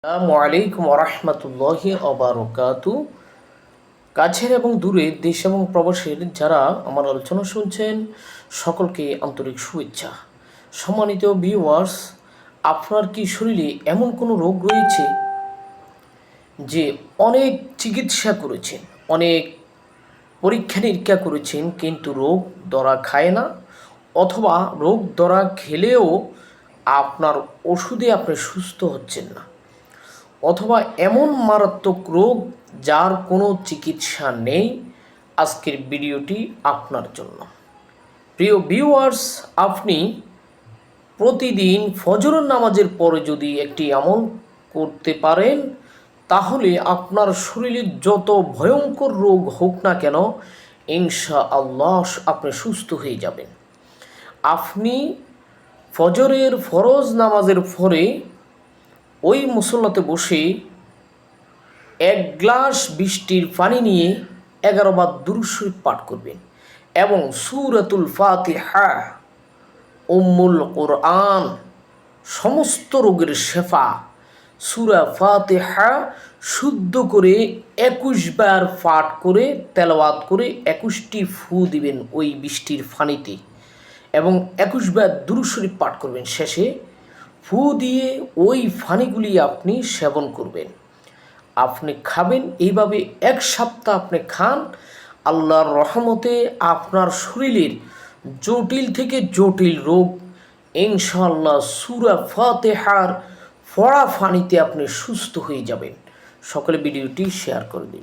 আসসালামু আলাইকুম ওরহমতুল্লাহি অবরকাতু। কাছের এবং দূরে দেশ এবং প্রবাসের যারা আমার আলোচনা শুনছেন সকলকে আন্তরিক শুভেচ্ছা। সম্মানিত ভিউয়ার্স, আপনার কি শরীরে এমন কোনো রোগ রয়েছে যে অনেক চিকিৎসা করেছেন, অনেক পরীক্ষা নিরীক্ষা করেছেন, কিন্তু রোগ ধরা খায় না, অথবা রোগ ধরা খেলেও আপনার ওষুধে আপনি সুস্থ হচ্ছেন না, অথবা এমন মারাত্মক রোগ যার কোনো চিকিৎসা নেই? আজকের ভিডিওটি আপনার জন্য। প্রিয় ভিউয়ার্স, আপনি প্রতিদিন ফজরের নামাজের পরে যদি একটি আমল করতে পারেন, তাহলে আপনার শরীরে যত ভয়ঙ্কর রোগ হোক না কেন, ইনশাআল্লাহ আপনি সুস্থ হয়ে যাবেন। আপনি ফজরের ফরজ নামাজের পরে ওই মুসল্লাতে বসে এক গ্লাস বৃষ্টির পানি নিয়ে 11 বার দুরূদ শরীফ পাঠ করবেন এবং সূরাতুল ফাতিহা, উম্মুল কোরআন, সমস্ত রোগের শেফা সূরা ফাতিহা শুদ্ধ করে 21 বার পাঠ করে তেলাওয়াত করে 21টি ফু দিবেন ওই বৃষ্টির পানিতে এবং 21 বার দুরূদ শরীফ পাঠ করবেন। শেষে ফু দিয়ে ওই পানিগুলি আপনি সেবন করবেন, আপনি খাবেন। এইভাবে এক সপ্তাহ আপনি খান, আল্লাহর রহমতে আপনার শরীরের জটিল থেকে জটিল রোগ ইনশাআল্লাহ সূরা ফাতিহার পড়া পানিতে আপনি সুস্থ হয়ে যাবেন। সকলে ভিডিওটি শেয়ার করে দিন।